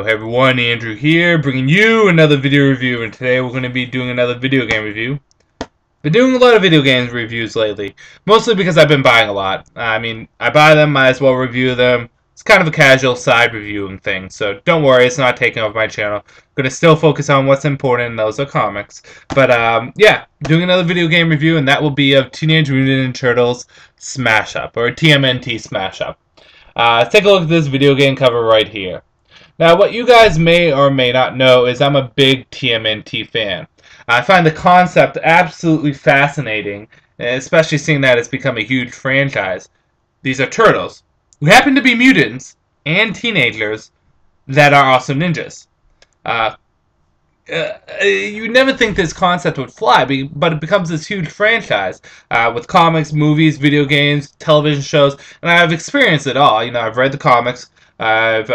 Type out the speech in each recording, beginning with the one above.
Hey everyone, Andrew here, bringing you another video review, and today we're going to be doing another video game review. Been doing a lot of video games reviews lately, mostly because I've been buying a lot. I mean, I buy them, might as well review them. It's kind of a casual side reviewing thing, so don't worry, it's not taking over my channel. I'm going to still focus on what's important, and those are comics. But yeah, doing another video game review, and that will be of Teenage Mutant Ninja Turtles Smash Up, or TMNT Smash Up. Let's take a look at this video game cover right here. Now, what you guys may or may not know is I'm a big TMNT fan. I find the concept absolutely fascinating, especially seeing that it's become a huge franchise. These are turtles, who happen to be mutants and teenagers that are also ninjas. You never think this concept would fly, but it becomes this huge franchise with comics, movies, video games, television shows, and I've experienced it all. You know, I've read the comics, I've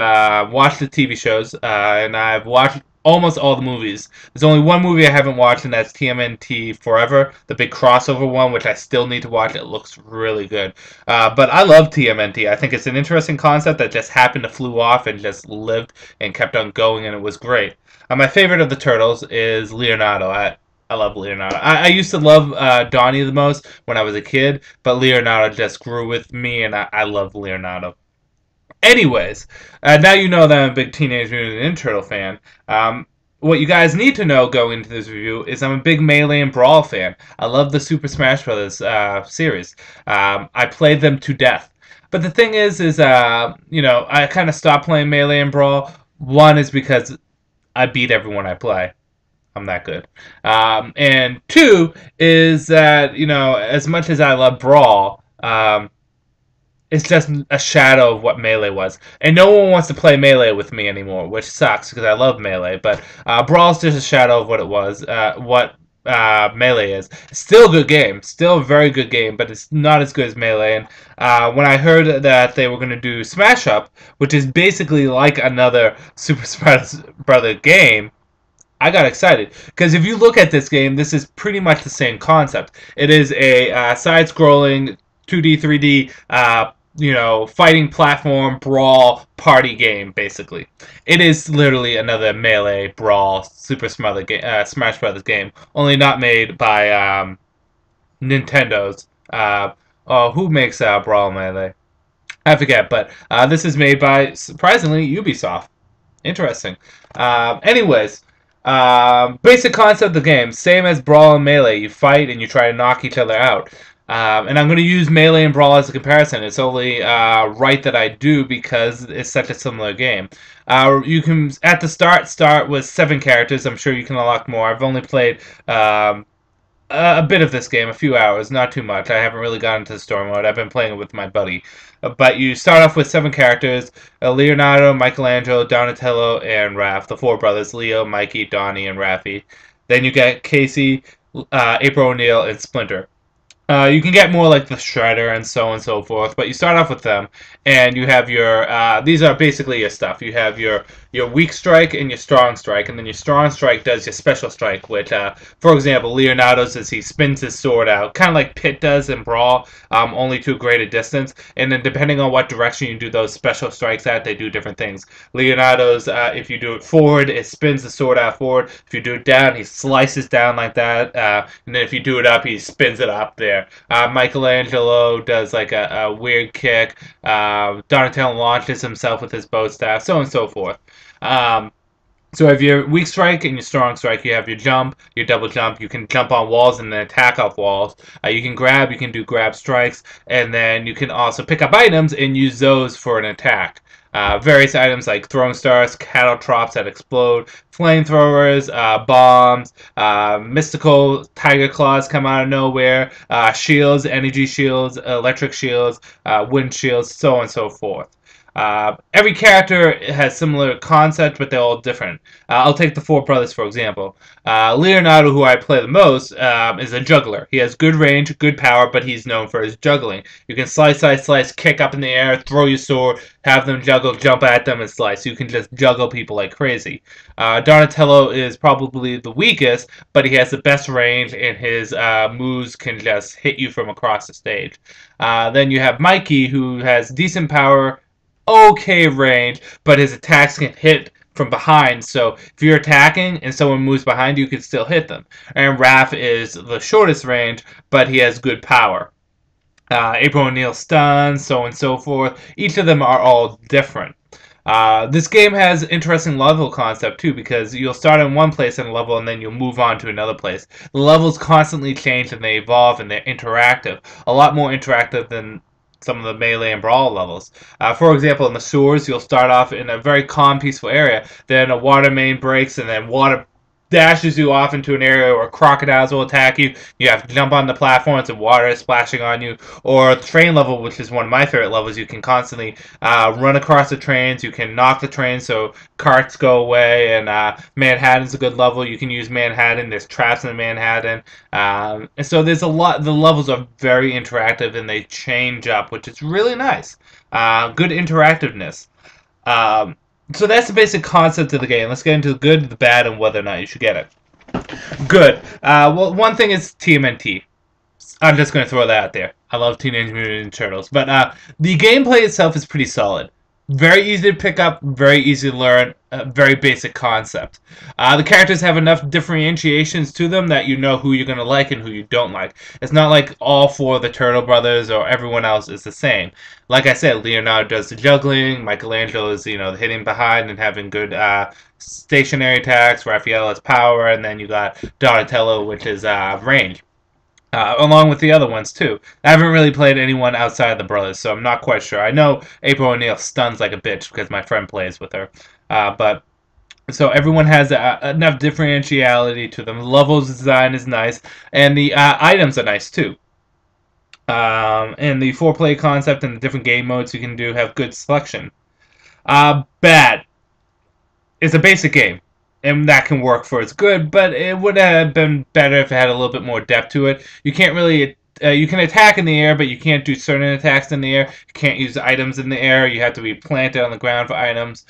watched the TV shows, and I've watched almost all the movies. There's only one movie I haven't watched, and that's TMNT Forever, the big crossover one, which I still need to watch. It looks really good. But I love TMNT. I think it's an interesting concept that just happened to flew off and just lived and kept on going, and it was great. My favorite of the Turtles is Leonardo. I love Leonardo. I used to love Donnie the most when I was a kid, but Leonardo just grew with me, and I love Leonardo. Anyways, now you know that I'm a big Teenage Mutant Ninja Turtle fan. What you guys need to know going into this review is I'm a big Melee and Brawl fan. I love the Super Smash Bros. Series. I played them to death. But the thing is you know, I kind of stopped playing Melee and Brawl. One is because I beat everyone I play. I'm that good. And two is that, you know, as much as I love Brawl, it's just a shadow of what Melee was. And no one wants to play Melee with me anymore, which sucks because I love Melee. But Brawl's just a shadow of what it was, what Melee is. It's still a good game, still a very good game, but it's not as good as Melee. And when I heard that they were going to do Smash Up, which is basically like another Super Smash Bros. Game, I got excited. Because if you look at this game, this is pretty much the same concept. It is a side-scrolling 2D, 3D, you know, fighting platform brawl party game, basically. It is literally another Melee Brawl Super Smash Brothers game, only not made by Nintendo's. Who makes Brawl Melee? I forget, but this is made by, surprisingly, Ubisoft. Interesting. Anyways, basic concept of the game, same as Brawl and Melee. You fight and you try to knock each other out. And I'm going to use Melee and Brawl as a comparison. It's only right that I do because it's such a similar game. You can, at the start with 7 characters. I'm sure you can unlock more. I've only played a bit of this game, a few hours, not too much. I haven't really gotten into the story mode. I've been playing it with my buddy. But you start off with 7 characters, Leonardo, Michelangelo, Donatello, and Raph. The 4 brothers, Leo, Mikey, Donnie, and Raffi. Then you get Casey, April O'Neil, and Splinter. You can get more like the Shredder and so forth, but you start off with them, and you have your, these are basically your stuff. You have your weak strike and your strong strike, and then your strong strike does your special strike, which, for example, Leonardo's is he spins his sword out, kind of like Pit does in Brawl, only to a greater distance, and then depending on what direction you do those special strikes at, they do different things. Leonardo's, if you do it forward, it spins the sword out forward. If you do it down, he slices down like that, and then if you do it up, he spins it up there. Michelangelo does like a weird kick. Donatello launches himself with his bow staff, so on and so forth. So if your weak strike and your strong strike, you have your jump, your double jump. You can jump on walls and then attack off walls. You can grab, you can do grab strikes, and then you can also pick up items and use those for an attack. Various items like throwing stars, cattle trops that explode, flamethrowers, bombs, mystical tiger claws come out of nowhere, shields, energy shields, electric shields, wind shields, so on and so forth. Every character has similar concept, but they're all different. I'll take the 4 brothers for example. Leonardo, who I play the most, is a juggler. He has good range, good power, but he's known for his juggling. You can slice, kick up in the air, throw your sword, have them juggle, jump at them, and slice. You can just juggle people like crazy. Donatello is probably the weakest, but he has the best range, and his moves can just hit you from across the stage. Then you have Mikey, who has decent power, okay range, but his attacks can hit from behind. So if you're attacking and someone moves behind you, you can still hit them. And Raph is the shortest range, but he has good power. April O'Neil stuns, so on and so forth. Each of them are all different. This game has interesting level concept too, because you'll start in one place in a level and then you'll move on to another place. The levels constantly change and they evolve and they're interactive. A lot more interactive than some of the Melee and Brawl levels. For example, in the sewers, you'll start off in a very calm, peaceful area. Then a water main breaks and then water dashes you off into an area where crocodiles will attack you. You have to jump on the platforms and water is splashing on you. Or the train level, which is one of my favorite levels, you can constantly run across the trains. You can knock the trains so carts go away. And Manhattan's a good level. You can use Manhattan. There's traps in Manhattan. And so there's a lot. The levels are very interactive and they change up, which is really nice. Good interactiveness. So that's the basic concept of the game. Let's get into the good, the bad, and whether or not you should get it. Good. Well, one thing is TMNT. I'm just going to throw that out there. I love Teenage Mutant Ninja Turtles. But the gameplay itself is pretty solid. Very easy to pick up, very easy to learn, very basic concept. The characters have enough differentiations to them that you know who you're going to like and who you don't like. It's not like all four of the Turtle Brothers or everyone else is the same. Like I said, Leonardo does the juggling, Michelangelo is, hitting behind and having good stationary attacks, Raphael has power, and then you got Donatello, which is range. Along with the other ones, too. I haven't really played anyone outside the brothers, so I'm not quite sure. I know April O'Neil stuns like a bitch because my friend plays with her. So everyone has enough differentiality to them. The levels design is nice, and the items are nice, too. And the 4-player concept and the different game modes you can do have good selection. Bad. It's a basic game. And that can work for its good, but it would have been better if it had a little bit more depth to it. You can't really, you can attack in the air, but you can't do certain attacks in the air. You can't use items in the air. You have to be planted on the ground for items.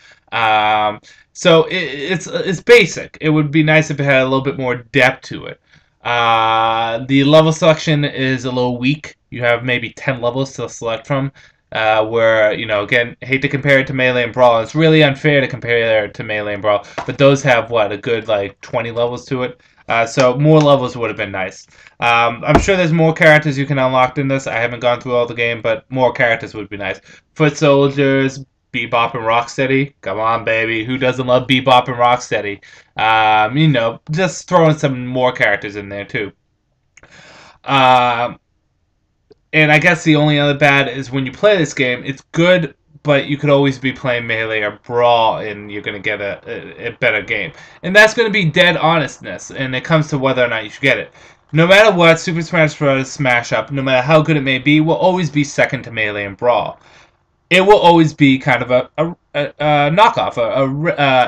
So it's basic. It would be nice if it had a little bit more depth to it. The level selection is a little weak. You have maybe 10 levels to select from. Where, again, hate to compare it to Melee and Brawl. It's really unfair to compare it to Melee and Brawl, but those have, what, a good, 20 levels to it? So more levels would have been nice. I'm sure there's more characters you can unlock in this. I haven't gone through all the game, but more characters would be nice. Foot Soldiers, Bebop and Rocksteady. Come on, baby. Who doesn't love Bebop and Rocksteady? Just throwing some more characters in there, too. And I guess the only other bad is when you play this game, it's good, but you could always be playing Melee or Brawl, and you're going to get a better game. And that's going to be dead honestness, and it comes to whether or not you should get it. No matter what, Super Smash Bros. Smash Up, no matter how good it may be, will always be second to Melee and Brawl. It will always be kind of a knockoff,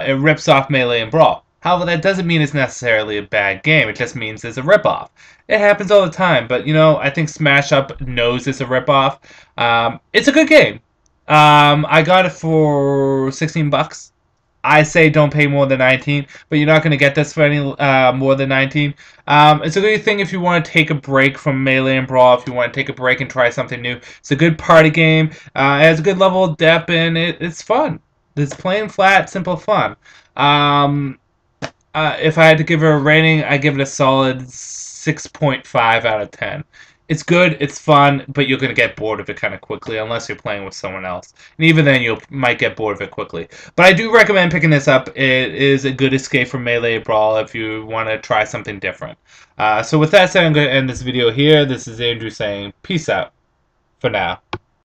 it rips off Melee and Brawl. However, that doesn't mean it's necessarily a bad game. It just means it's a ripoff. It happens all the time, but I think Smash Up knows it's a ripoff. It's a good game. I got it for $16. I say don't pay more than 19, but you're not going to get this for any more than 19. It's a good thing if you want to take a break from Melee and Brawl, if you want to take a break and try something new. It's a good party game. It has a good level of depth, and it's fun. It's plain, flat, simple fun. If I had to give it a rating, I'd give it a solid 6.5 out of 10. It's good, it's fun, but you're going to get bored of it kind of quickly unless you're playing with someone else. And even then, you might get bored of it quickly. But I do recommend picking this up. It is a good escape from Melee Brawl if you want to try something different. So with that said, I'm going to end this video here. This is Andrew saying peace out for now.